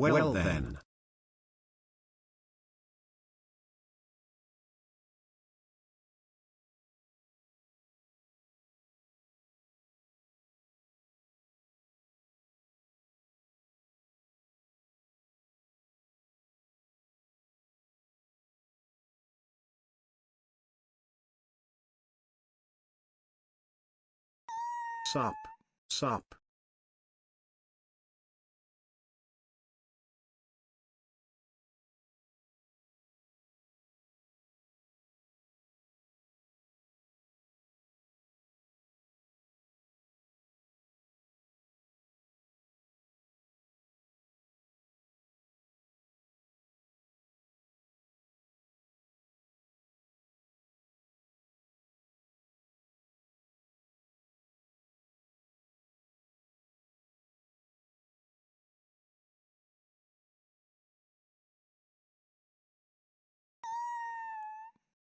Well then. Sup, sup.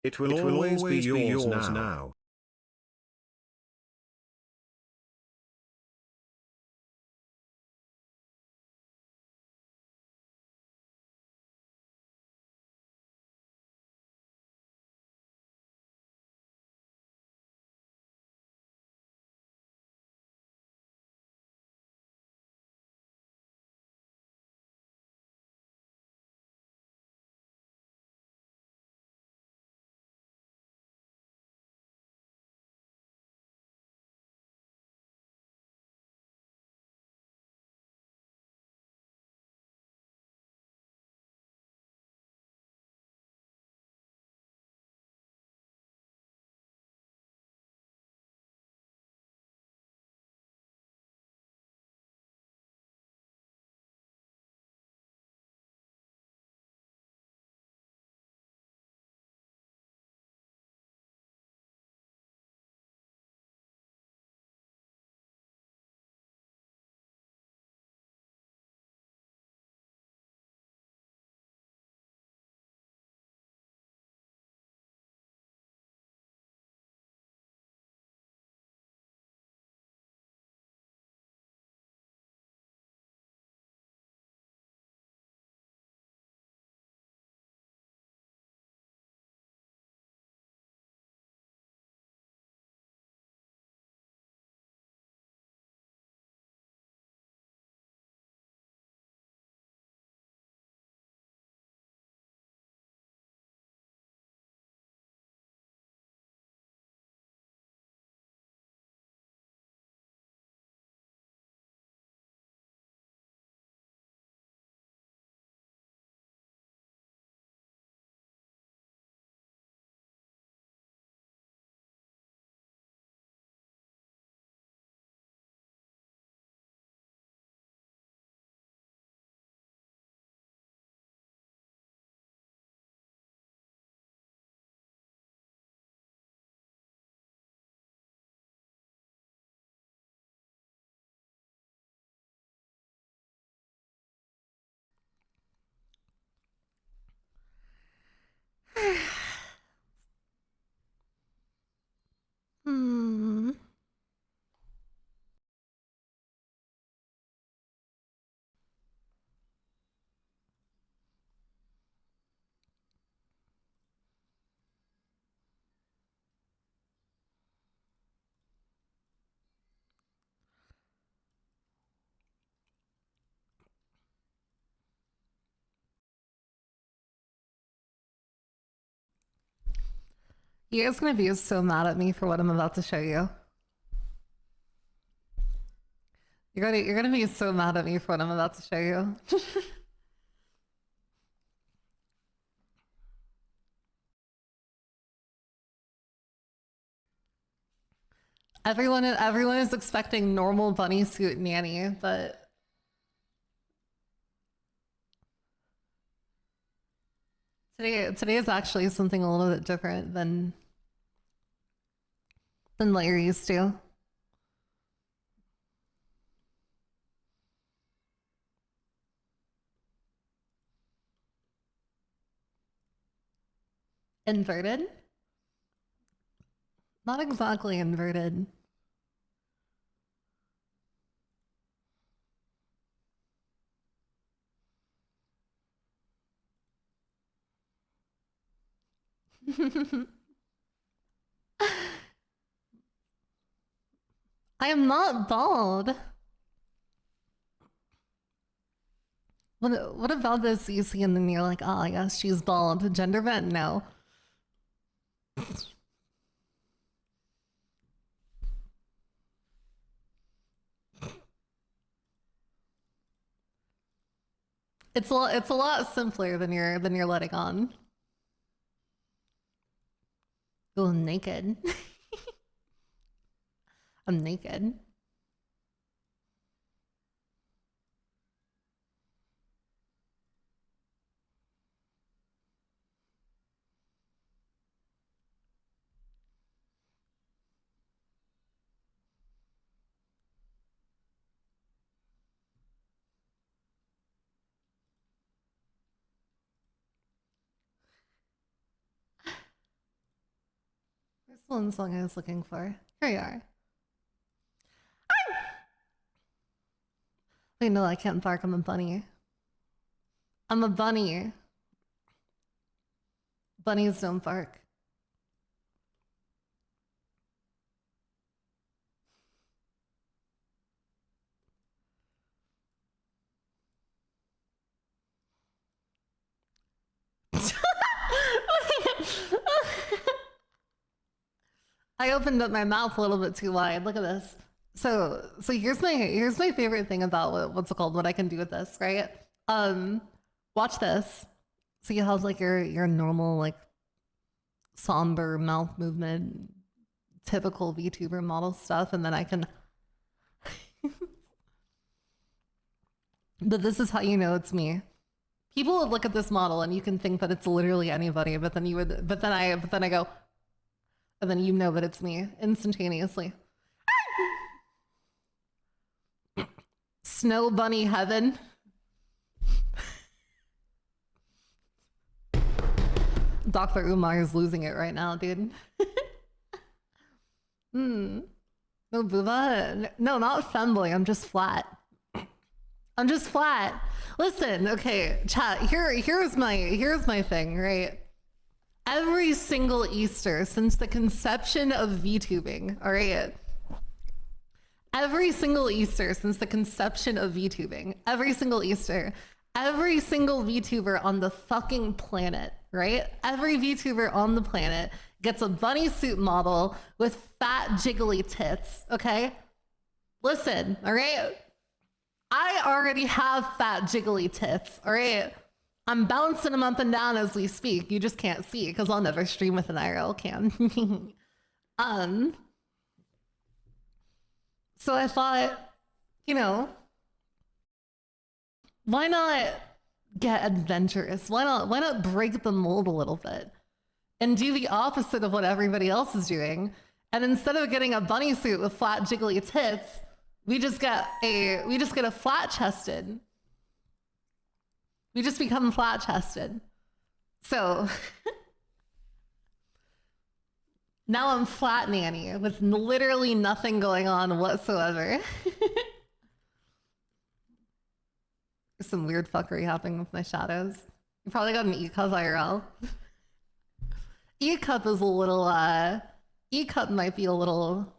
It will always be yours now. Hmm. You guys gonna be so mad at me for what I'm about to show you. You're gonna be so mad at me for what I'm about to show you. Everyone is expecting normal bunny suit nanny, but today is actually something a little bit different than what you're used to. Inverted? Not exactly inverted. I am not bald. What about this you see and then you're like, oh yes, she's bald. Gender bent? No. It's a lot simpler than you're letting on. Oh, I'm naked. I'm naked. There's one song I was looking for. Here you are. Wait, no, I can't bark. I'm a bunny. I'm a bunny. Bunnies don't bark. I opened up my mouth a little bit too wide. Look at this. So here's my favorite thing about what's it called? What I can do with this, right? Watch this. So you have like your normal like somber mouth movement, typical VTuber model stuff, and then I can. But this is how you know it's me. People would look at this model and you can think that it's literally anybody, but then I go, and then you know that it's me instantaneously. Snow bunny heaven. Dr. Umar is losing it right now, dude. No, Booba. No, not femboy. I'm just flat. I'm just flat. Listen, okay, chat. Here's my thing, right? Every single Easter since the conception of VTubing, all right? Every single Easter since the conception of VTubing, every single Easter, every single VTuber on the fucking planet, right? Every VTuber on the planet gets a bunny suit model with fat jiggly tits, okay? Listen, all right? I already have fat jiggly tits, all right? I'm bouncing them up and down as we speak. You just can't see because I'll never stream with an IRL cam. So I thought, you know, why not get adventurous? Why not break the mold a little bit and do the opposite of what everybody else is doing? And instead of getting a bunny suit with flat jiggly tits, we just get a flat chested. We just become flat chested. So now I'm flat Nyannie with literally nothing going on whatsoever. There's some weird fuckery happening with my shadows. You probably got an E-cup IRL. E-cup is a little, E-cup might be a little...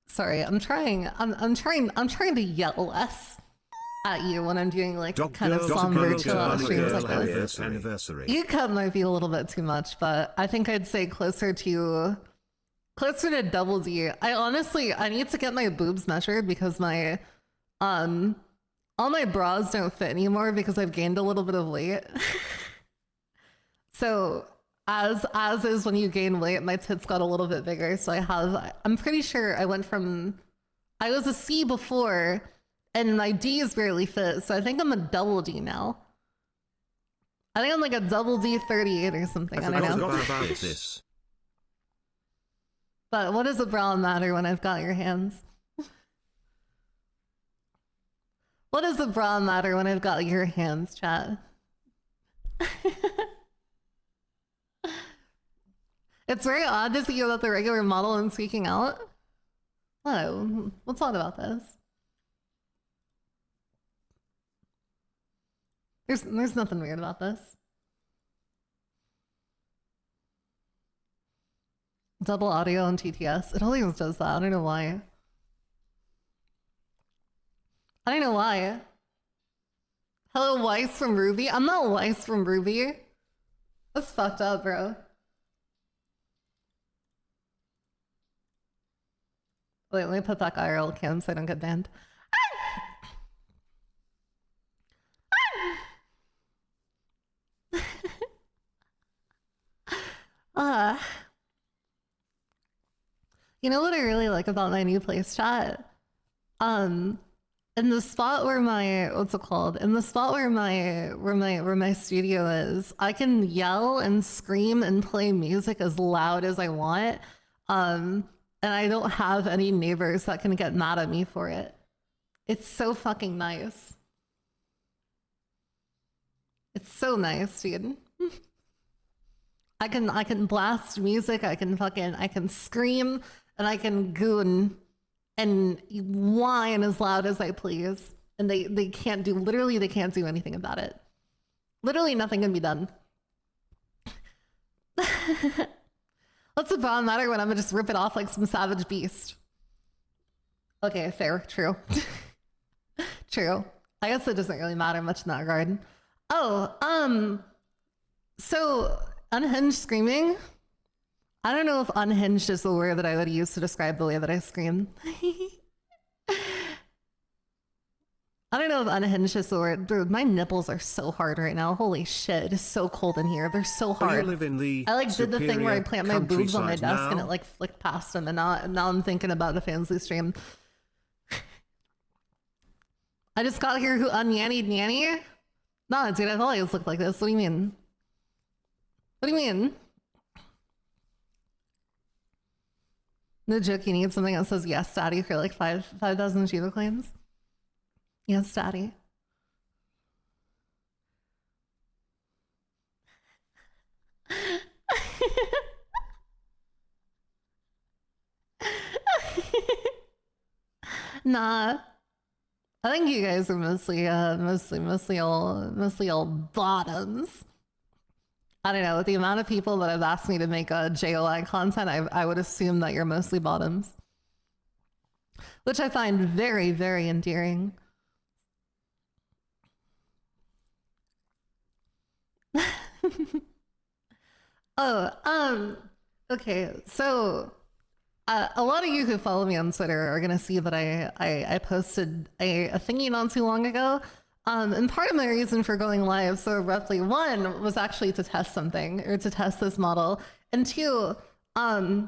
Sorry, I'm trying to yell less at you when I'm doing like kind of somber chill out streams like this. E-cup might be a little bit too much, but I think I'd say closer to double D. I need to get my boobs measured because my all my bras don't fit anymore because I've gained a little bit of weight. So as is when you gain weight, my tits got a little bit bigger. So I'm pretty sure I was a C before and my D's barely fit. So I think I'm a double D now. I think I'm like a double D 38 or something. I don't know. But what does a bra matter when I've got your hands? What does a bra matter when I've got your hands, chat? It's very odd to see you without the regular model and speaking out. Hello, let's talk about this. There's nothing weird about this. Double audio on TTS. It always does that. I don't know why. I don't know why. Hello, Weiss from Ruby. I'm not Weiss from Ruby. That's fucked up, bro. Wait, let me put back IRL cam so I don't get banned. You know what I really like about my new place chat? In the spot where my what's it called? In the spot where my studio is, I can yell and scream and play music as loud as I want. And I don't have any neighbors that can get mad at me for it. It's so fucking nice. It's so nice, dude. I can blast music, I can scream, and I can goon and whine as loud as I please. And they can't do, literally they can't do anything about it. Literally nothing can be done. What's the problem matter when I'm gonna just rip it off like some savage beast? Okay, fair, true. True. I guess it doesn't really matter much in that regard. Oh, so unhinged screaming? I don't know if unhinged is the word that I would use to describe the way that I scream. I don't know if unhinged is the word. Dude, my nipples are so hard right now. Holy shit, it is so cold in here. They're so hard. You live in the I like did the thing where I plant my boobs on my desk now? and it like flicked past them, and now I'm thinking about the fancy stream. I just got here who unnannied Nyannie? Nah, dude, I've always looked like this. What do you mean? What do you mean? No joke, you need something that says yes, daddy for like 5,000 Shiva claims. Yes, daddy. Nah. I think you guys are mostly all bottoms. I don't know, with the amount of people that have asked me to make JOI content, I would assume that you're mostly bottoms. Which I find very, very endearing. Okay, so a lot of you who follow me on Twitter are gonna see that I posted a thingy not too long ago. And part of my reason for going live so abruptly, one, was actually to test something, or to test this model, and two, a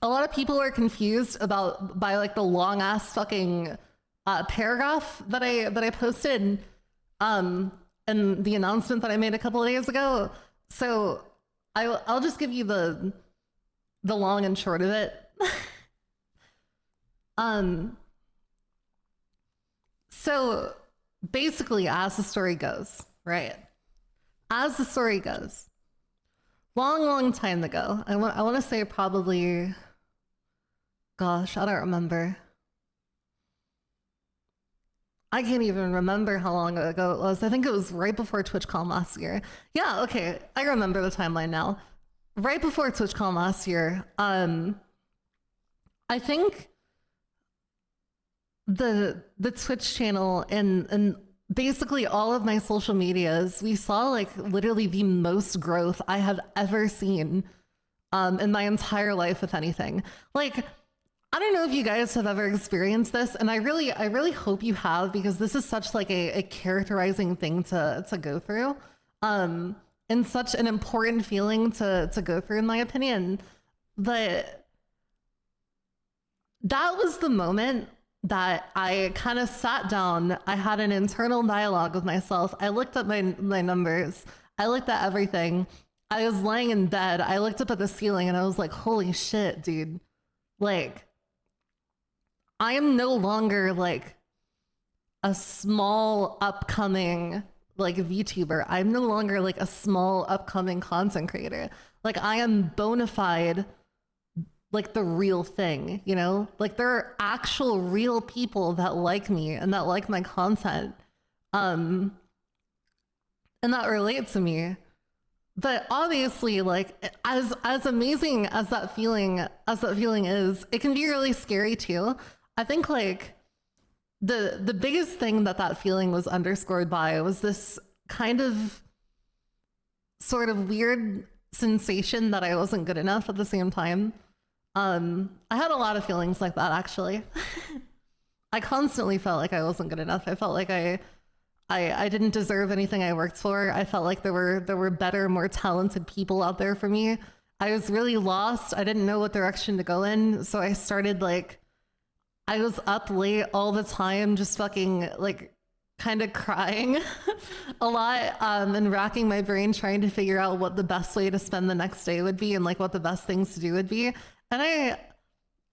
lot of people were confused by like the long ass fucking paragraph that I posted and the announcement that I made a couple of days ago. So I'll just give you the long and short of it. So basically, as the story goes, right? As the story goes, long time ago, I want to say probably, gosh, I don't remember. I can't even remember how long ago it was. I think it was right before TwitchCon last year. Yeah, okay, I remember the timeline now. Right before TwitchCon last year, I think the Twitch channel and basically all of my social medias, we saw like literally the most growth I have ever seen in my entire life, if anything. Like, I don't know if you guys have ever experienced this, and I really hope you have, because this is such like a characterizing thing to go through. And such an important feeling to go through, in my opinion. But that was the moment that I kind of sat down. I had an internal dialogue with myself. I looked at my numbers. I looked at everything. I was laying in bed. I looked up at the ceiling and I was like, holy shit, dude. Like, I am no longer like a small upcoming like VTuber. I'm no longer like a small upcoming content creator. Like, I am bona fide, like the real thing, you know? Like, there are actual real people that like me and that like my content. And and that relate to me. But obviously, like, as amazing as that feeling is, it can be really scary too. I think like the biggest thing that feeling was underscored by was this kind of sort of weird sensation that I wasn't good enough at the same time. I had a lot of feelings like that, actually. I constantly felt like I wasn't good enough. I felt like I didn't deserve anything I worked for. I felt like there were better, more talented people out there for me. I was really lost. I didn't know what direction to go in. So I started like, I was up late all the time, just fucking like kind of crying a lot, and racking my brain trying to figure out what the best way to spend the next day would be and like what the best things to do would be. And I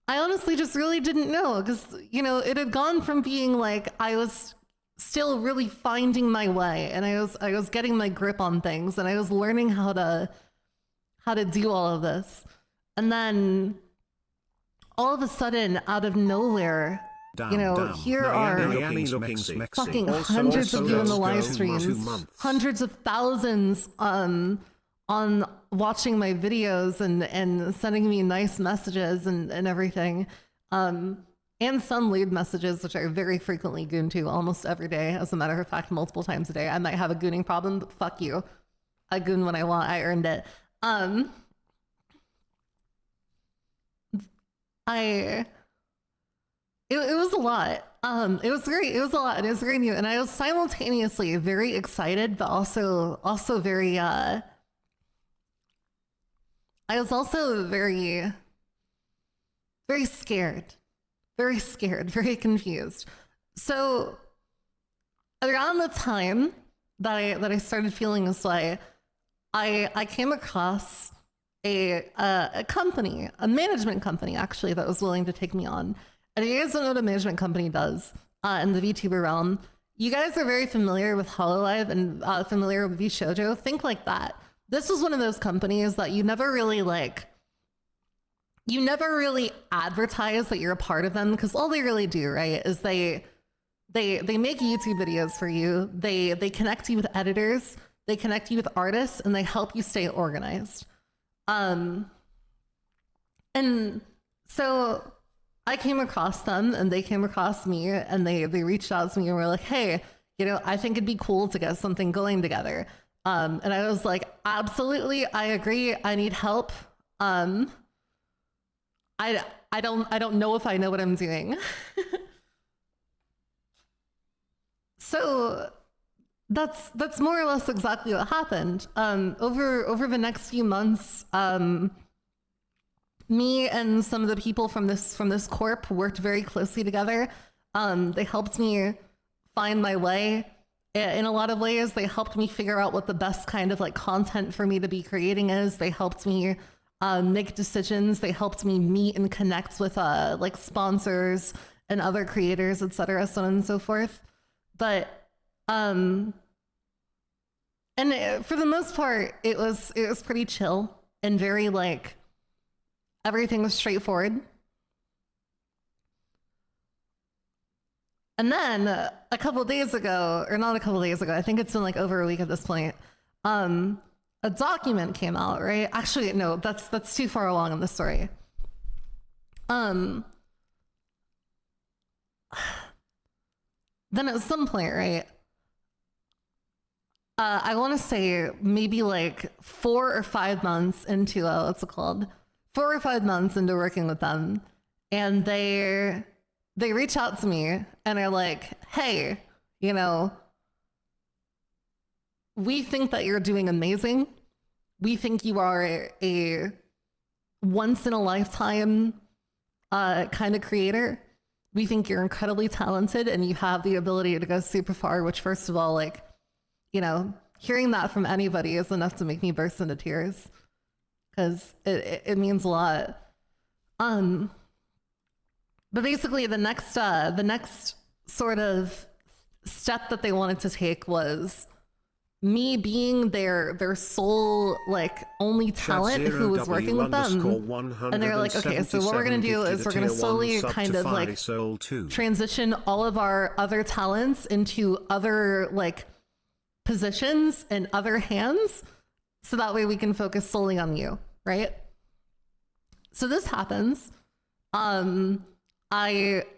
honestly just really didn't know, because, you know, it had gone from being like I was still really finding my way, and I was getting my grip on things, and I was learning how to do all of this. And then all of a sudden, out of nowhere, you know, here are fucking hundreds of you in the live streams, hundreds of thousands on watching my videos and sending me nice messages and everything. And some lewd messages, which I very frequently goon to almost every day. As a matter of fact, multiple times a day. I might have a gooning problem, but fuck you. I goon when I want. I earned it. It was a lot. It was great. It was a lot. And it was very new. And I was simultaneously very excited, but also very, I was also very, very scared. Very scared, very confused. So around the time that I started feeling this way, I came across a company, a management company actually, that was willing to take me on. And if you guys don't know what a management company does in the VTuber realm, you guys are very familiar with Hololive and familiar with VShojo. Think like that. This was one of those companies that you never really advertise that you're a part of them, because all they really do, right, is they make YouTube videos for you. They connect you with editors, they connect you with artists, and they help you stay organized. And so I came across them, and they came across me, and they reached out to me and were like, hey, you know, I think it'd be cool to get something going together. And I was like, absolutely, I agree, I need help. I don't know if I know what I'm doing. So that's more or less exactly what happened. Over the next few months, me and some of the people from this corp worked very closely together. They helped me find my way in a lot of ways. They helped me figure out what the best kind of like content for me to be creating is. They helped me make decisions. They helped me meet and connect with like sponsors and other creators, etc., so on and so forth. But and for the most part, it was pretty chill and very like everything was straightforward. And then a couple of days ago, or not a couple of days ago, I think it's been like over a week at this point, a document came out, right? Actually, no, that's too far along in the story. Then at some point, right? I want to say maybe like 4 or 5 months into what's it called? 4 or 5 months into working with them, and they reach out to me and are like, hey, you know, we think that you're doing amazing. We think you are a once in a lifetime kind of creator. We think you're incredibly talented and you have the ability to go super far, which first of all, like, you know, hearing that from anybody is enough to make me burst into tears, because it means a lot. But basically the next sort of step that they wanted to take was me being their sole like only talent who was working with them. And they're like, okay, so what we're gonna do is we're gonna slowly kind of like transition all of our other talents into other like positions in other hands so that way we can focus solely on you, right? So this happens. I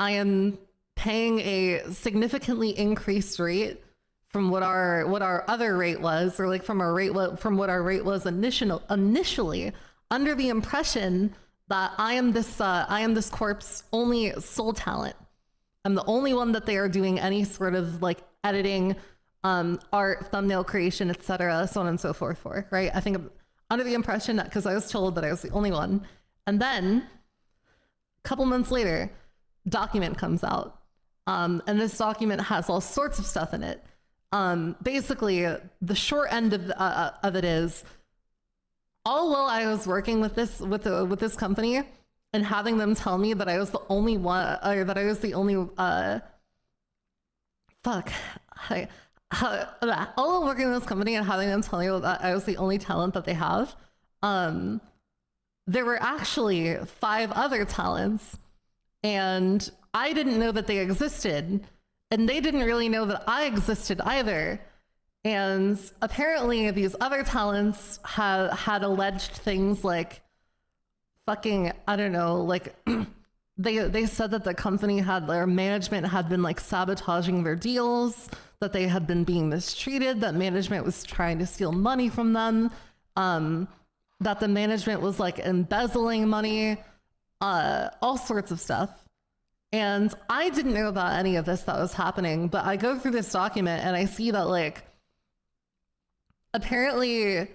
am paying a significantly increased rate from what our other rate was, or like from what our rate was initially, under the impression that I am this corp's only sole talent. I'm the only one that they are doing any sort of like editing, art, thumbnail creation, etc., so on and so forth for, right? I think I'm under the impression that because I was told that I was the only one. And then a couple months later, document comes out. And this document has all sorts of stuff in it. Basically, the short end of it is, all while I was working with this company and having them tell me that I was the only one, or that I was the only all while working with this company and having them tell me that I was the only talent that they have, there were actually 5 other talents, and I didn't know that they existed, and they didn't really know that I existed either. And apparently these other talents had alleged things like fucking, I don't know, like they said that the company their management had been like sabotaging their deals, that they had been being mistreated, that management was trying to steal money from them, that the management was like embezzling money, all sorts of stuff. And I didn't know about any of this that was happening, but I go through this document and I see that like, apparently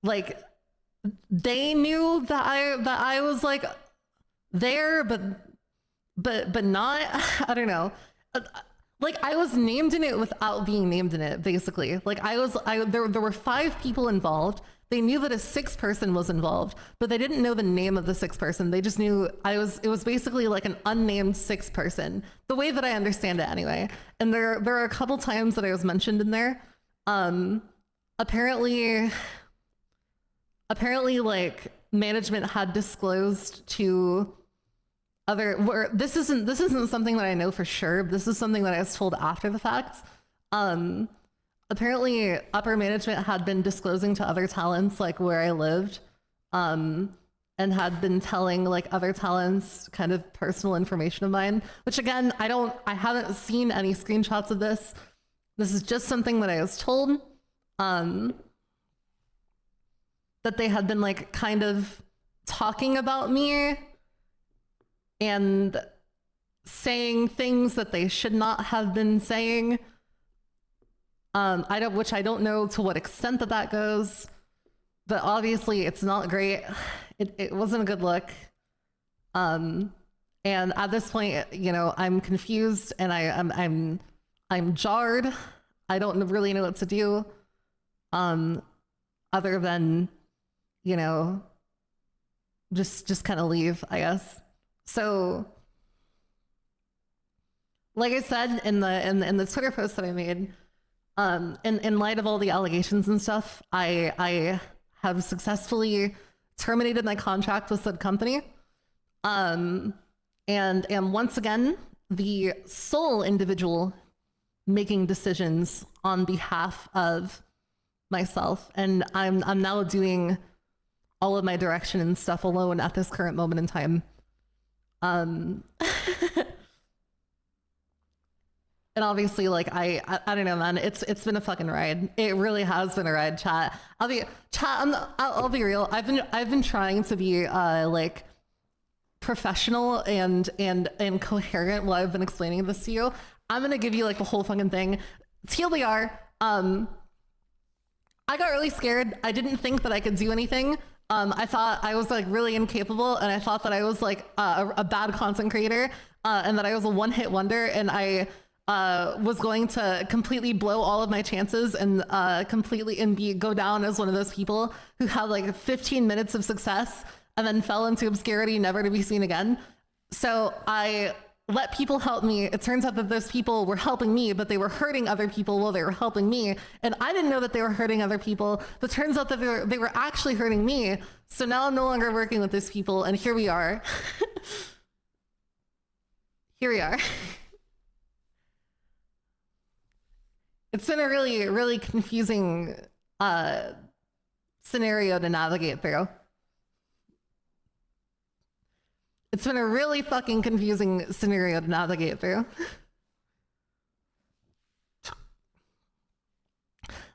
like they knew that I was like there, but not, I don't know. Like I was named in it without being named in it, basically. Like there were 5 people involved. They knew that a 6th person was involved, but they didn't know the name of the 6th person. They just knew it was basically like an unnamed 6th person, the way that I understand it anyway. And there are a couple times that I was mentioned in there. Apparently like management had disclosed to this isn't something that I know for sure. This is something that I was told after the fact. Apparently upper management had been disclosing to other talents like where I lived, and had been telling like other talents kind of personal information of mine, which again, I haven't seen any screenshots of this. This is just something that I was told, that they had been like kind of talking about me and saying things that they should not have been saying. Which I don't know to what extent that goes, but obviously it's not great. It wasn't a good look. And at this point, you know, I'm confused and I'm jarred. I don't really know what to do, other than, you know, just kind of leave, I guess. So, like I said in the Twitter post that I made, in light of all the allegations and stuff, I have successfully terminated my contract with said company, and am once again the sole individual making decisions on behalf of myself, and I'm now doing all of my direction and stuff alone at this current moment in time. And obviously, like, I don't know, man. It's been a fucking ride. It really has been a ride, chat. I'll be real. I've been trying to be like professional and coherent while I've been explaining this to you. I'm gonna give you like the whole fucking thing. TLDR. I got really scared. I didn't think that I could do anything. I thought I was like really incapable, and I thought that I was like a bad content creator, and that I was a one-hit wonder, and I was going to completely blow all of my chances and go down as one of those people who had like 15 minutes of success and then fell into obscurity, never to be seen again. So I let people help me. It turns out that those people were helping me, but they were hurting other people while they were helping me. And I didn't know that they were hurting other people, but turns out that they were actually hurting me. So now I'm no longer working with those people, and here we are. Here we are. It's been a really, really confusing scenario to navigate through. It's been a really fucking confusing scenario to navigate through.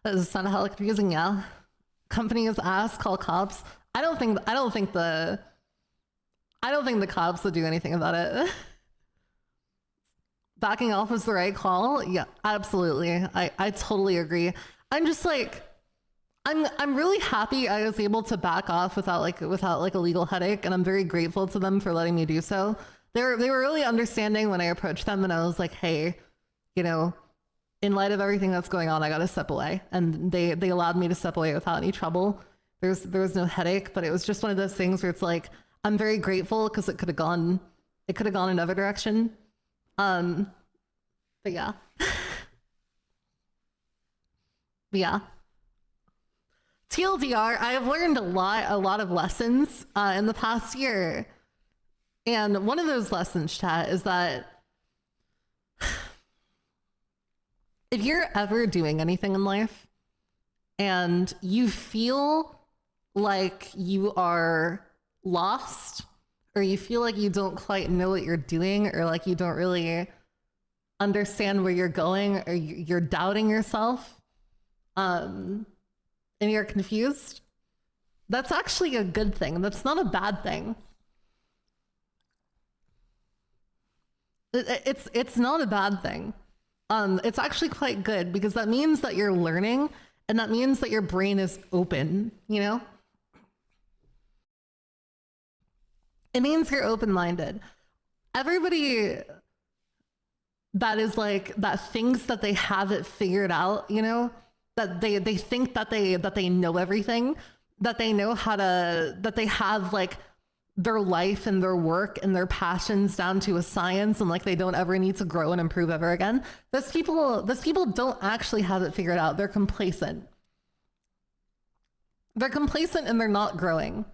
That does sound hella confusing, yeah. Companies ask, call cops. I don't think the cops would do anything about it. Backing off was the right call. Yeah, absolutely. I totally agree. I'm just like, I'm really happy I was able to back off without a legal headache, and I'm very grateful to them for letting me do so. They were really understanding when I approached them, and I was like, hey, you know, in light of everything that's going on, I gotta step away. And they allowed me to step away without any trouble. There was no headache, but it was just one of those things where it's like, I'm very grateful because it could have gone another direction. But yeah. But yeah. TLDR, I have learned a lot of lessons in the past year. And one of those lessons, chat, is that if you're ever doing anything in life and you feel like you are lost, or you feel like you don't quite know what you're doing, or like you don't really understand where you're going, or you're doubting yourself, and you're confused, that's actually a good thing. That's not a bad thing. It's not a bad thing. It's actually quite good, because that means that you're learning, and that means that your brain is open, you know? It means you're open-minded. Everybody that is like, that thinks that they have it figured out, you know, that they think that they know everything, that they know how to, that they have like their life and their work and their passions down to a science, and like they don't ever need to grow and improve ever again. Those people don't actually have it figured out. They're complacent. They're complacent and they're not growing.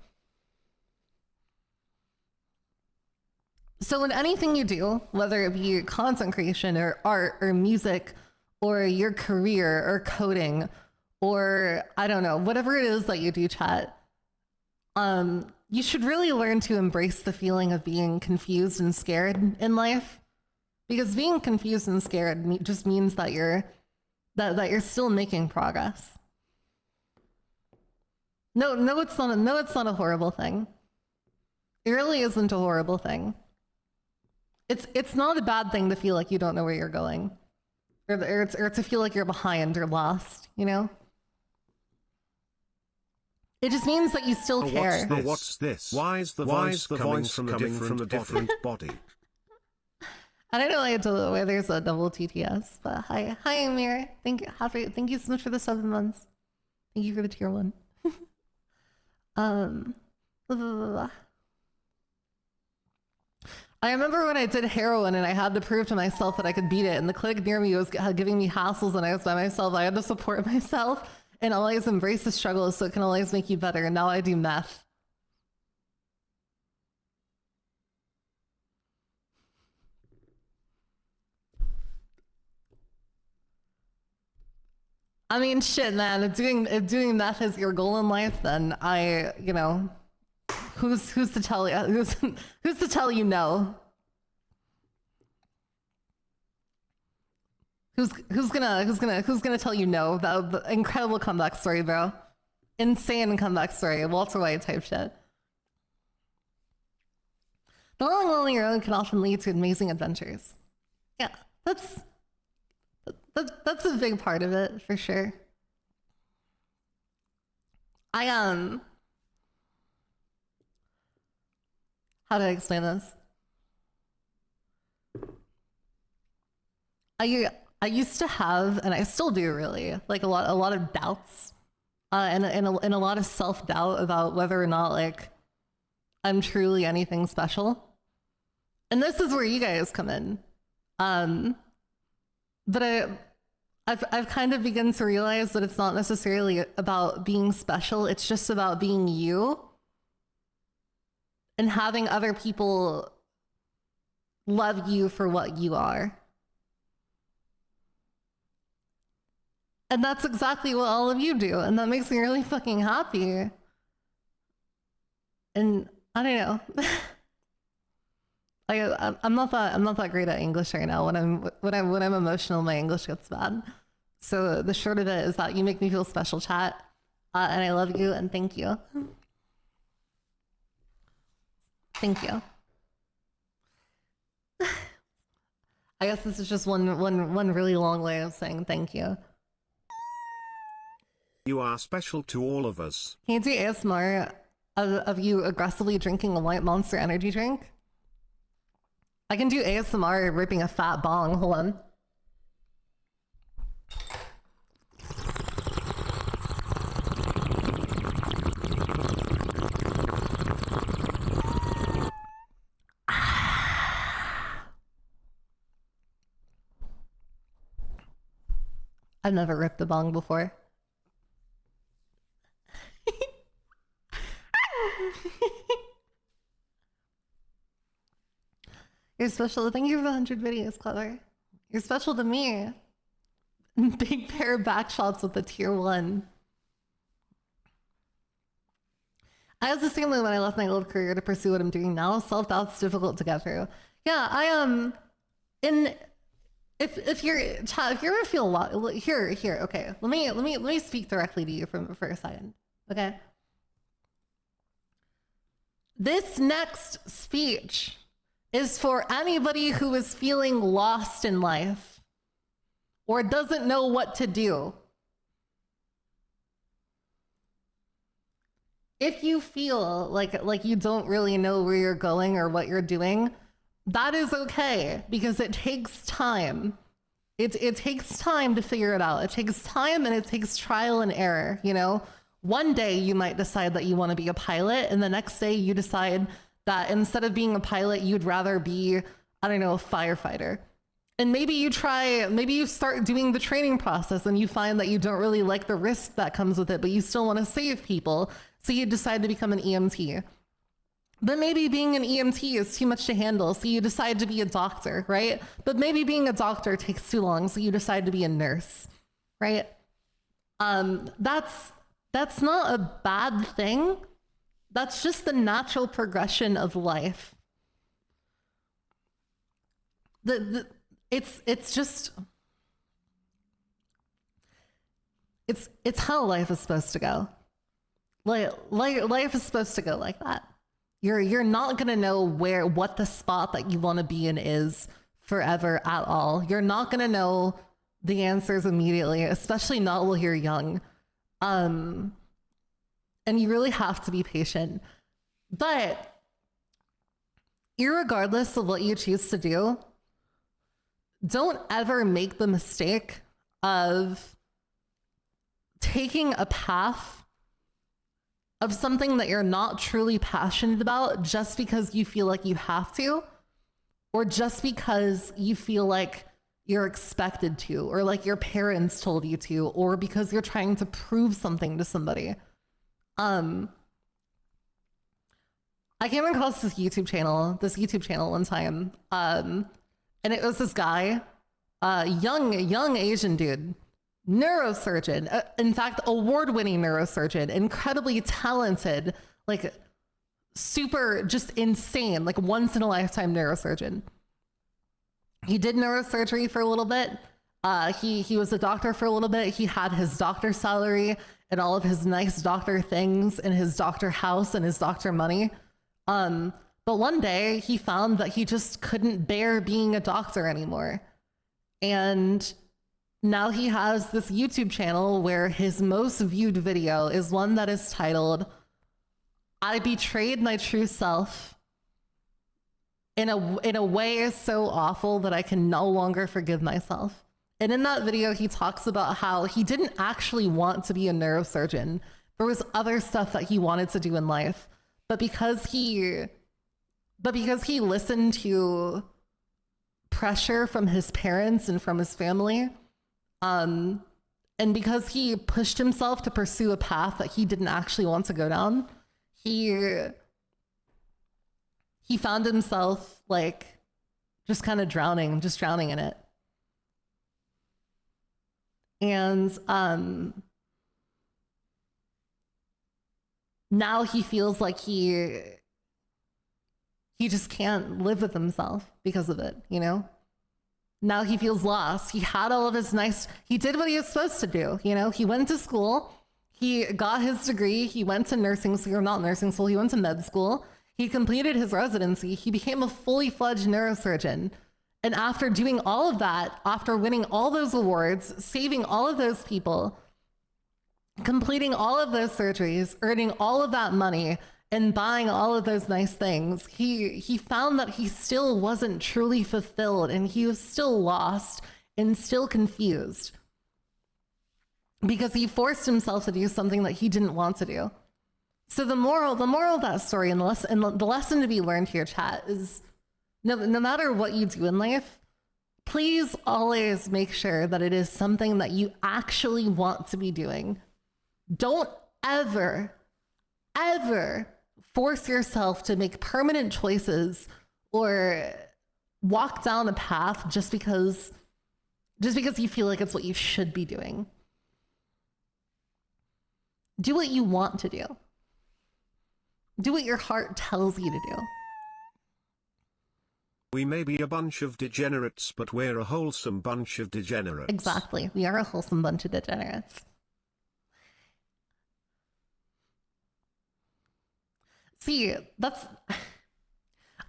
So in anything you do, whether it be content creation or art or music or your career or coding, or I don't know, whatever it is that you do, chat, you should really learn to embrace the feeling of being confused and scared in life, because being confused and scared just means that you're still making progress. No, it's not a horrible thing. It really isn't a horrible thing. It's not a bad thing to feel like you don't know where you're going, or to feel like you're behind or lost, you know? It just means that you still care. What's this? Why is the voice coming from a different body? I don't know why there's a double TTS, but hi Amir. Thank you so much for the 7 months. Thank you for the tier 1. Blah, blah, blah, blah. I remember when I did heroin and I had to prove to myself that I could beat it, and the clinic near me was giving me hassles and I was by myself. I had to support myself and always embrace the struggle so it can always make you better. And now I do meth. I mean, shit, man, if doing meth is your goal in life, then you know, who's to tell you, who's to tell you no? Who's gonna tell you no? The incredible comeback story, bro. Insane comeback story. Walter White type shit. Going on your own can often lead to amazing adventures. Yeah, that's a big part of it, for sure. How do I explain this? I used to have, and I still do really, like a lot of doubts, and a lot of self-doubt about whether or not like I'm truly anything special. And this is where you guys come in. But I've kind of begun to realize that it's not necessarily about being special. It's just about being you and having other people love you for what you are. And that's exactly what all of you do. And that makes me really fucking happy. And I don't know. I'm not that great at English right now. When I'm emotional, my English gets bad. So the short of it is that you make me feel special, chat. And I love you and thank you. Thank you. I guess this is just one really long way of saying thank you. You are special to all of us. Can you do ASMR of you aggressively drinking a white Monster energy drink? I can do ASMR ripping a fat bong. Hold on. I've never ripped a bong before. You're special. Thank you for the 100 videos, Clever. You're special to me. Big pair of back shots with the tier 1. I was the same way when I left my old career to pursue what I'm doing now. Self-doubt's difficult to get through. Yeah, I am. If you ever feel a lot here, okay. Let me speak directly to you for a second, okay? This next speech is for anybody who is feeling lost in life or doesn't know what to do. If you feel like you don't really know where you're going or what you're doing, that is okay, because it takes time. It takes time to figure it out. It takes time and it takes trial and error, you know? One day you might decide that you want to be a pilot, and the next day you decide that instead of being a pilot, you'd rather be, I don't know, a firefighter. And maybe you start doing the training process and you find that you don't really like the risk that comes with it, but you still want to save people. So you decide to become an EMT. But maybe being an EMT is too much to handle, so you decide to be a doctor, right? But maybe being a doctor takes too long, so you decide to be a nurse, right? That's not a bad thing. That's just the natural progression of life. It's how life is supposed to go. Life is supposed to go like that. You're not gonna know what the spot that you want to be in is forever at all. You're not gonna know the answers immediately, especially not while you're young. And you really have to be patient. But irregardless of what you choose to do, don't ever make the mistake of taking a path of something that you're not truly passionate about just because you feel like you have to, or just because you feel like you're expected to, or like your parents told you to, or because you're trying to prove something to somebody. I came across this YouTube channel one time, and it was this guy, young Asian dude, neurosurgeon, in fact, award-winning neurosurgeon, incredibly talented, like super just insane, like once in a lifetime neurosurgeon. He did neurosurgery for a little bit. He was a doctor for a little bit. He had his doctor salary and all of his nice doctor things and his doctor house and his doctor money. But one day he found that he just couldn't bear being a doctor anymore. And now he has this YouTube channel where his most viewed video is one that is titled, "I betrayed my true self in a way so awful that I can no longer forgive myself." And in that video, he talks about how he didn't actually want to be a neurosurgeon. There was other stuff that he wanted to do in life, but because he listened to pressure from his parents and from his family, and because he pushed himself to pursue a path that he didn't actually want to go down, he found himself like just kind of drowning in it. And now he feels like he just can't live with himself because of it, you know? Now he feels lost. He had all of his he did what he was supposed to do, you know? He went to school, he got his degree, he went to nursing school, or not nursing school, he went to med school, he completed his residency, he became a fully fledged neurosurgeon. And after doing all of that, after winning all those awards, saving all of those people, completing all of those surgeries, earning all of that money, and buying all of those nice things, he found that he still wasn't truly fulfilled, and he was still lost and still confused because he forced himself to do something that he didn't want to do. So the moral of that story and the lesson to be learned here, chat, is no matter what you do in life, please always make sure that it is something that you actually want to be doing. Don't ever force yourself to make permanent choices or walk down a path just because you feel like it's what you should be doing. Do what you want to do. Do what your heart tells you to do. We may be a bunch of degenerates, but we're a wholesome bunch of degenerates. Exactly. We are a wholesome bunch of degenerates. See, I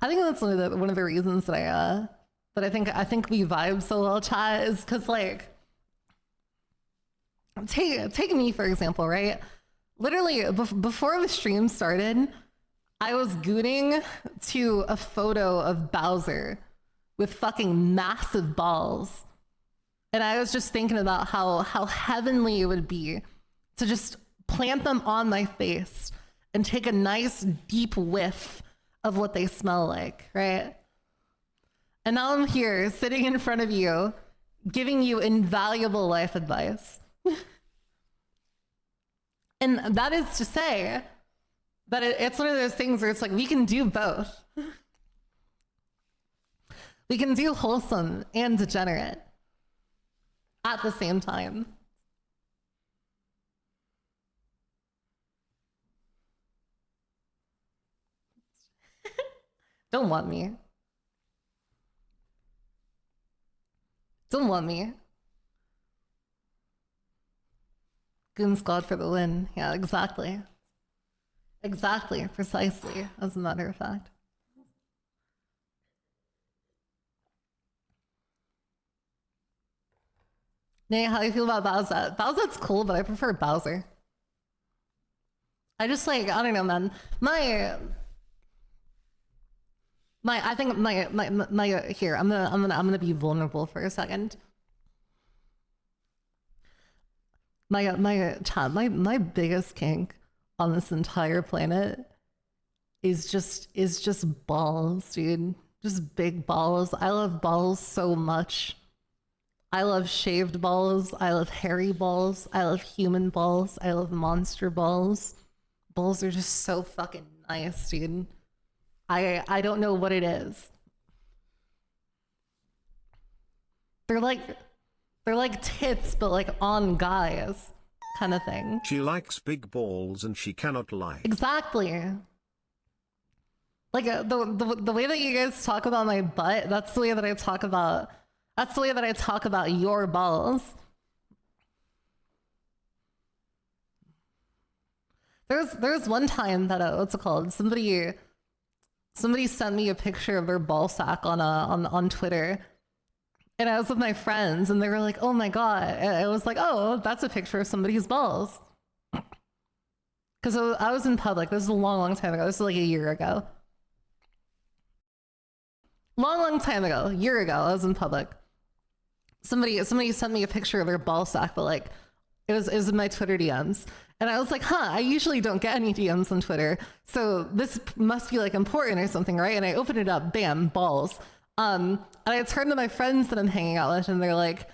think that's one of the reasons that I think we vibe so well, chat, is because, like, take me for example, right? Literally before the stream started, I was gooning to a photo of Bowser with fucking massive balls, and I was just thinking about how heavenly it would be to just plant them on my face and take a nice deep whiff of what they smell like, right? And now I'm here sitting in front of you, giving you invaluable life advice. And that is to say that it's one of those things where it's like, we can do both. We can do wholesome and degenerate at the same time. Don't want me. Don't want me. Goon squad for the win. Yeah, exactly. Exactly, precisely, as a matter of fact. Nate, how do you feel about Bowser? Bowser's cool, but I prefer Bowser. I just, like, I don't know, man. I think my here, I'm gonna be vulnerable for a second. My biggest kink on this entire planet is just balls, dude. Just big balls. I love balls so much. I love shaved balls. I love hairy balls. I love human balls. I love monster balls. Balls are just so fucking nice, dude. I don't know what it is. They're like tits, but like on guys, kind of thing. She likes big balls and she cannot lie. Exactly. Like the way that you guys talk about my butt, that's the way that I talk about. That's the way that I talk about your balls. There's one time that what's it called? Somebody sent me a picture of their ball sack on Twitter, and I was with my friends, and they were like, "Oh my god!" And I was like, "Oh, that's a picture of somebody's balls." Because I was in public. This is a long time ago. This is like a year ago. Long time ago, a year ago, I was in public. Somebody sent me a picture of their ball sack, but like it was in my Twitter DMs. And I was like, I usually don't get any DMs on Twitter, so this must be like important or something, right? And I opened it up, bam, balls. And I turned to my friends that I'm hanging out with, and they're like,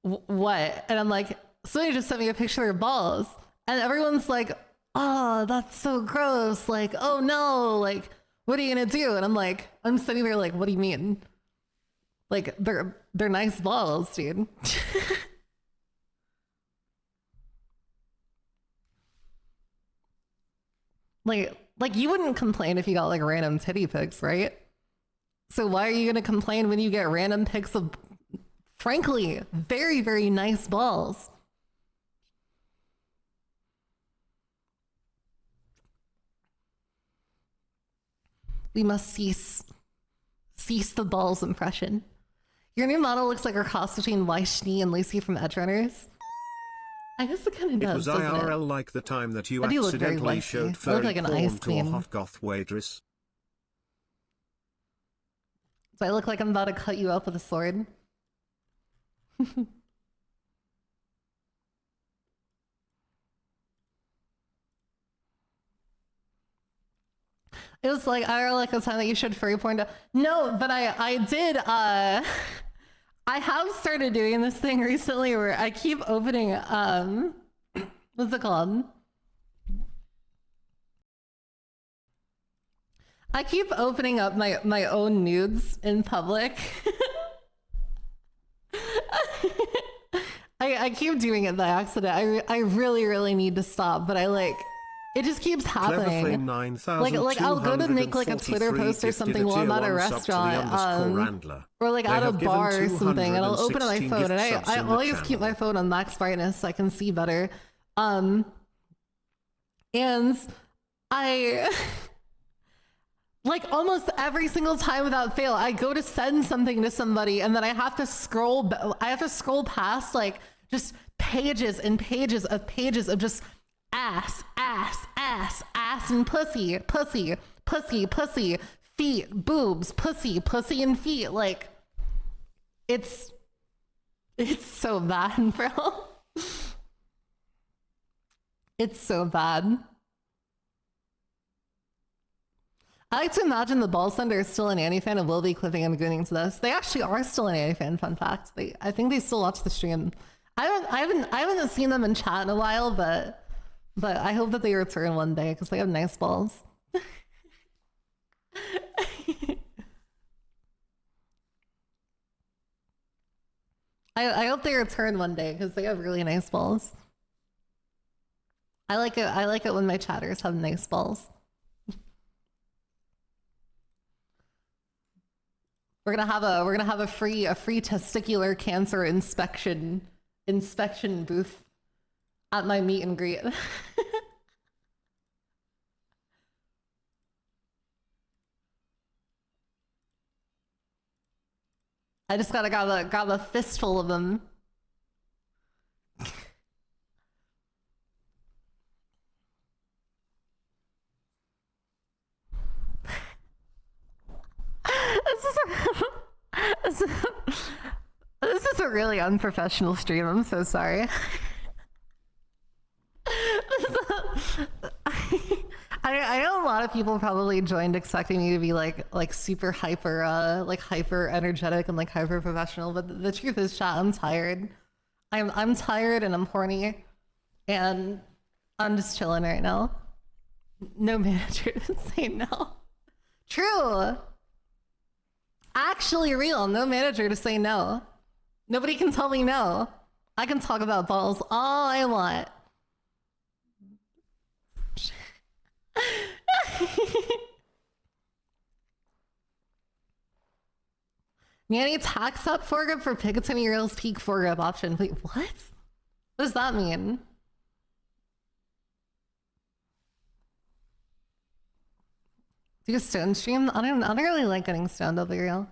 what? And I'm like, somebody just sent me a picture of their balls. And everyone's like, oh, that's so gross. Like, oh no, like, what are you gonna do? And I'm sitting there like, what do you mean? Like, they're nice balls, dude. Like you wouldn't complain if you got like random titty pics, right? So why are you gonna complain when you get random pics of, frankly, very, very nice balls? We must cease the balls impression. Your new model looks like her cross between Weiss and Lucy from Edge Runners. I guess it kind of does. It was IRL like the time that you accidentally showed furry like an porn ice to a hot goth waitress. Do I look like I'm about to cut you up with a sword? It was like IRL like the time that you showed furry porn to... No, but I did, I have started doing this thing recently where I keep opening, what's it called? I keep opening up my own nudes in public. I keep doing it by accident. I really, really need to stop, but it just keeps happening. Like I'll go to make like a Twitter post or something while I'm at a restaurant, or like at a bar or something, and I'll open up my phone, and I always keep my phone on max brightness so I can see better. And I like almost every single time without fail, I go to send something to somebody, and then I have to scroll past like just pages and pages of just ass and pussy, feet, boobs, pussy and feet. Like it's so bad, bro. It's so bad. I like to imagine the ball sender is still an Nyannie fan and will be clipping and gooning to this. They actually are still an Nyannie fan, fun fact. I think they still watch the stream. I haven't seen them in chat in a while, but I hope that they return one day because they have nice balls. I hope they return one day because they have really nice balls. I like it when my chatters have nice balls. We're gonna have a free testicular cancer inspection booth at my meet and greet. I just gotta grab a fistful of them. This is a really unprofessional stream. I'm so sorry. I know a lot of people probably joined expecting me to be like super hyper hyper energetic and like hyper professional, but the truth is, chat, I'm tired. I'm tired and I'm horny, and I'm just chilling right now. No manager to say no. True. Actually real. No manager to say no. Nobody can tell me no. I can talk about balls all I want. Nyannie tax up foregrip for Picatinny Rails peak foregrip option. Wait, what? What does that mean? Do a stone stream? I don't really like getting stoned, I'll be real.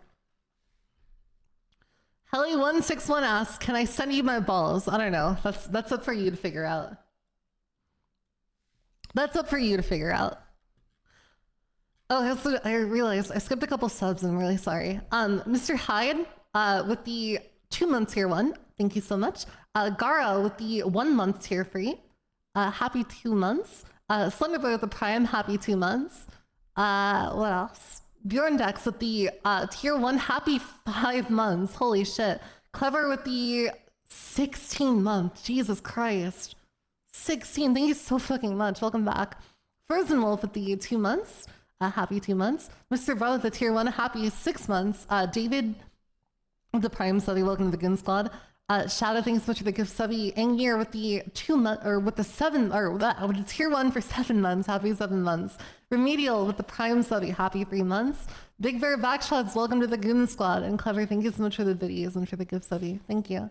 Helly161 asks, can I send you my balls? I don't know. That's up for you to figure out. That's up for you to figure out. Oh, I realized I skipped a couple subs and I'm really sorry. Mr. Hyde with the 2 months tier 1. Thank you so much. Gara with the 1 month tier free. Happy 2 months. Slenderboy with the prime, happy 2 months. What else? Bjorn Dex with the tier 1, happy 5 months. Holy shit. Clever with the 16 month. Jesus Christ. 16. Thank you so fucking much. Welcome back. Frozen Wolf with the 2 months. Happy 2 months. Mr. Bro with the tier 1, happy 6 months. David with the prime study. Welcome to the Goon Squad. Shadow, thanks so much for the gift subby. Angier with the 2 month or with the 7 or with the tier 1 for 7 months. Happy 7 months. Remedial with the prime subby. Happy 3 months. Big Bear Backshots, welcome to the Goon Squad. And Clever, thank you so much for the videos and for the gift subby. Thank you.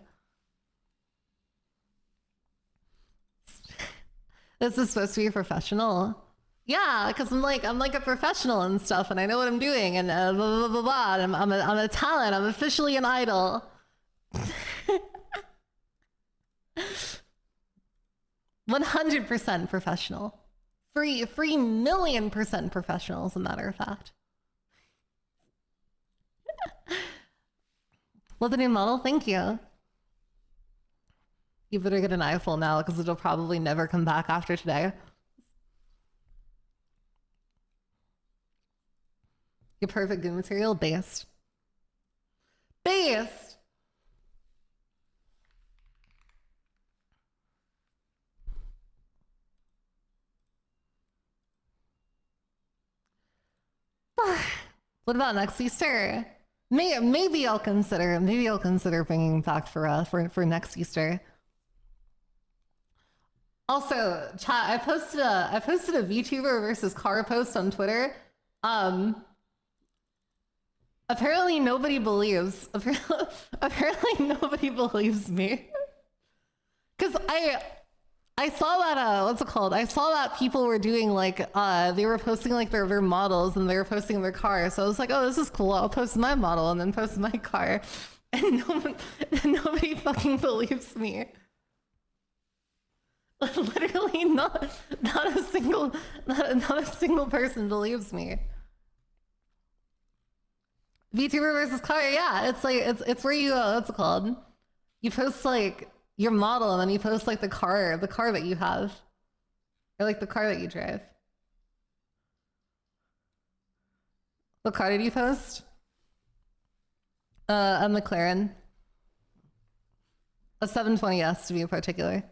This is supposed to be professional. Yeah, because I'm like a professional and stuff, and I know what I'm doing, and blah blah blah blah. And I'm a talent. I'm officially an idol. 100% professional. 3,000,000% professional, as a matter of fact. Love the new model. Thank you. You better get an eyeful now, because it'll probably never come back after today. Your perfect good material. Based. Based. What about next Easter? Maybe I'll consider bringing back for next Easter. Also, chat, I posted a VTuber versus car post on Twitter. Apparently nobody believes. Apparently nobody believes me. Cause I saw that what's it called? I saw that people were doing like they were posting like their models, and they were posting their car. So I was like, oh, this is cool. I'll post my model and then post my car. And nobody fucking believes me. Literally not a single person believes me. VTuber versus car, yeah, it's like it's where you what's it called? You post like your model, and then you post like the car that you have, or like the car that you drive. What car did you post? A McLaren, a 720S to be particular.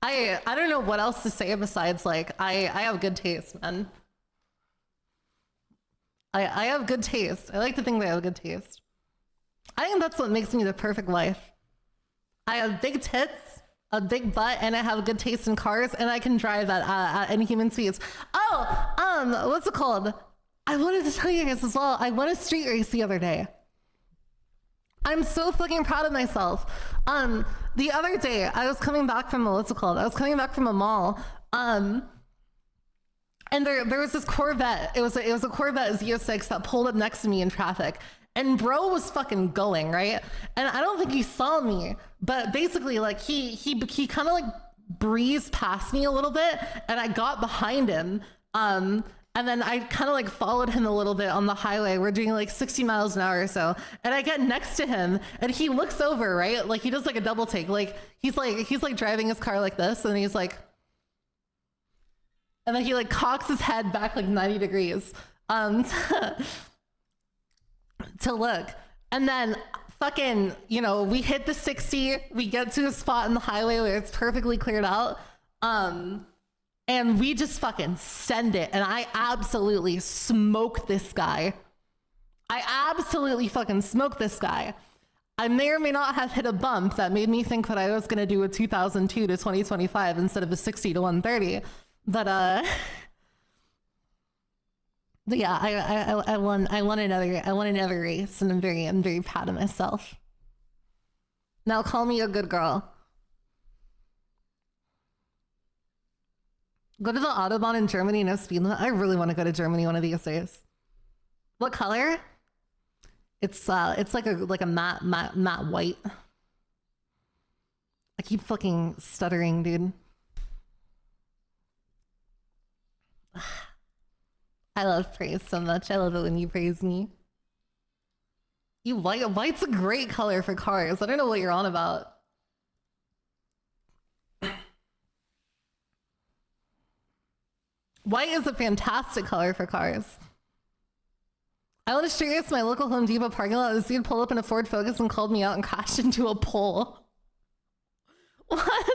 I don't know what else to say besides like I have good taste, man. I have good taste. I like to think that I have good taste. I think that's what makes me the perfect wife. I have big tits, a big butt, and I have good taste in cars, and I can drive at any human speeds. Oh, what's it called? I wanted to tell you guys as well. I won a street race the other day. I'm so fucking proud of myself. The other day I was coming back from what's it called? I was coming back from a mall. And there was this Corvette. It was a Corvette Z06 that pulled up next to me in traffic. And bro was fucking going, right? And I don't think he saw me, but basically like he kind of like breezed past me a little bit, and I got behind him. And then I kind of like followed him a little bit on the highway. We're doing like 60 miles an hour or so. And I get next to him, and he looks over, right? Like he does like a double take. Like he's like driving his car like this, and he's like, and then he like cocks his head back like 90 degrees to look. And then fucking, you know, we hit the 60, we get to a spot in the highway where it's perfectly cleared out. And we just fucking send it. And I absolutely smoked this guy. I absolutely fucking smoked this guy. I may or may not have hit a bump that made me think that I was going to do a 2002 to 2025 instead of a 60 to 130. But yeah, I won another race, and I'm very proud of myself. Now call me a good girl. Go to the Autobahn in Germany, no speed limit. I really want to go to Germany one of these days. What color? It's like a matte white. I keep fucking stuttering, dude. I love praise so much. I love it when you praise me. White's a great color for cars. I don't know what you're on about. White is a fantastic color for cars. I want to street race my local Home Depot parking lot. This dude pulled up in a Ford Focus and called me out and crashed into a pole. What?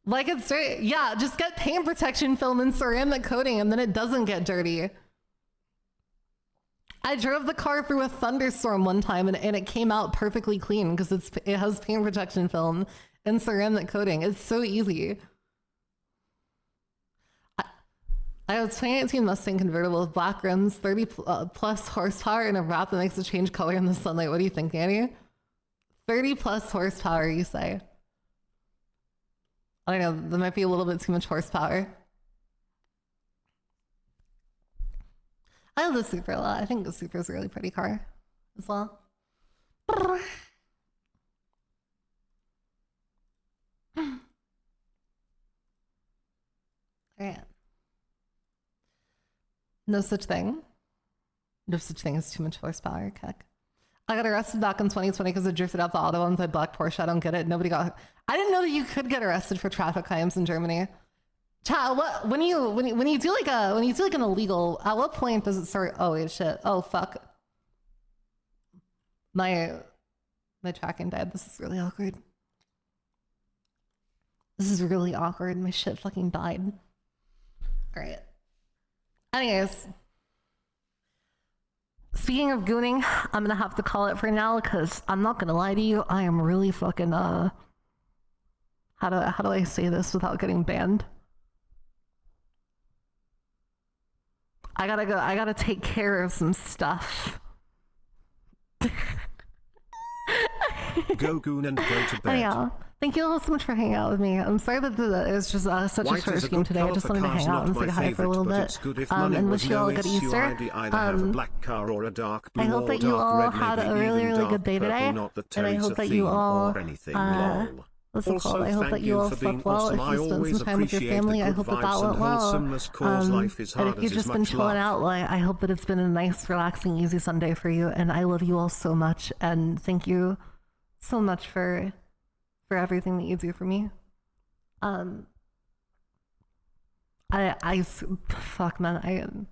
Like it's dirty. Yeah, just get paint protection film and ceramic coating, and then it doesn't get dirty. I drove the car through a thunderstorm one time and it came out perfectly clean because it has paint protection film and ceramic coating. It's so easy. I have a 2018 Mustang convertible with black rims, 30 plus horsepower, and a wrap that makes it change color in the sunlight. What do you think, Nyannie? 30 plus horsepower, you say? I don't know, that might be a little bit too much horsepower. I love the Supra a lot. I think the Supra is a really pretty car as well. Alright. No such thing. No such thing as too much horsepower, Keck. I got arrested back in 2020 because I drifted out the auto on my black Porsche. I don't get it. Nobody got... I didn't know that you could get arrested for traffic crimes in Germany. Chat, what when you do like an illegal, at what point does it start? Oh wait, shit. Oh fuck. My tracking died. This is really awkward. This is really awkward. My shit fucking died. Alright. Anyways. Speaking of gooning, I'm gonna have to call it for now because I'm not gonna lie to you, I am really fucking how do I say this without getting banned? I gotta take care of some stuff. Go goon and go to bed. Yeah. Thank you all so much for hanging out with me. I'm sorry that it was just such a short stream today. I just wanted to hang out and say hi for a little bit. And wish you all a good Easter. I hope that you all had a really, really good day today. And I hope that you all what's it called? I hope that you all slept well. If you spent some time with your family, I hope that that went well. And if you've just been chilling out, well, I hope that it's been a nice, relaxing, easy Sunday for you. And I love you all so much. And thank you so much for everything that you do for me. Fuck, man,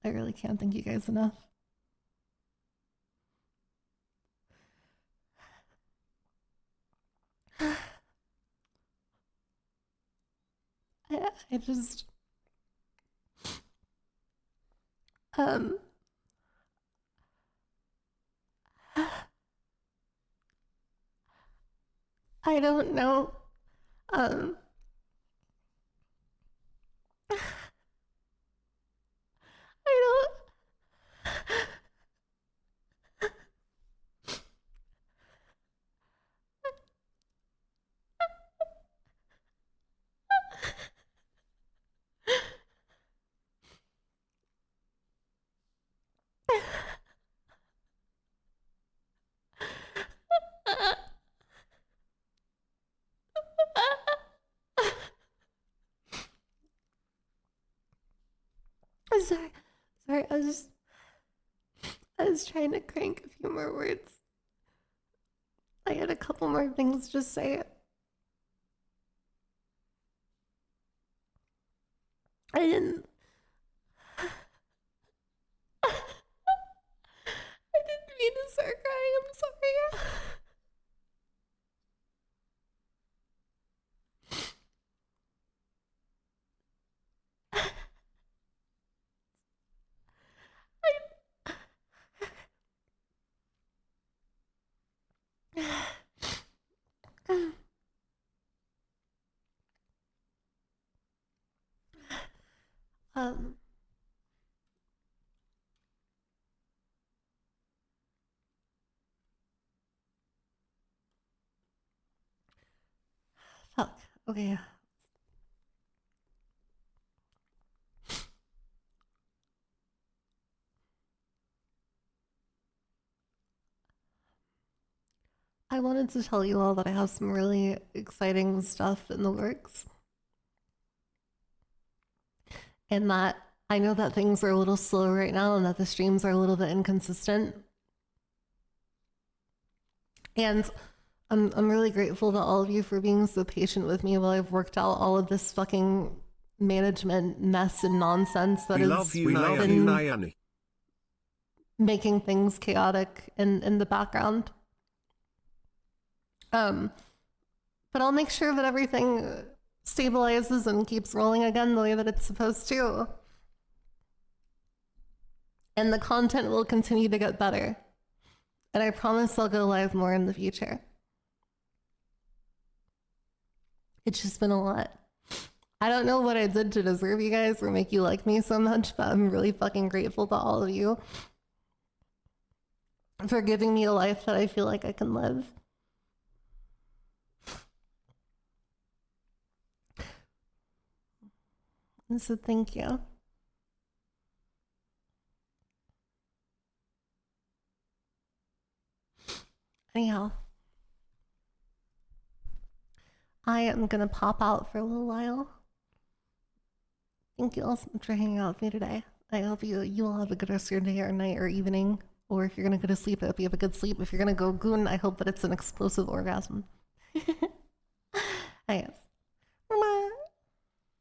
I really can't thank you guys enough. I just I don't know. I don't. Sorry, I was trying to crank a few more words. I had a couple more things to say. I didn't mean to start crying, I'm sorry. Fuck. Okay. I wanted to tell you all that I have some really exciting stuff in the works. And that I know that things are a little slow right now and that the streams are a little bit inconsistent. And I'm really grateful to all of you for being so patient with me while I've worked out all of this fucking management mess and nonsense that has been making things chaotic in the background. But I'll make sure that everything stabilizes and keeps rolling again the way that it's supposed to. And the content will continue to get better. And I promise I'll go live more in the future. It's just been a lot. I don't know what I did to deserve you guys or make you like me so much, but I'm really fucking grateful to all of you for giving me a life that I feel like I can live. And so thank you. Anyhow, I am gonna pop out for a little while. Thank you all so much for hanging out with me today. I hope you all have a good rest of your day or night or evening. Or if you're gonna go to sleep, I hope you have a good sleep. If you're gonna go goon, I hope that it's an explosive orgasm.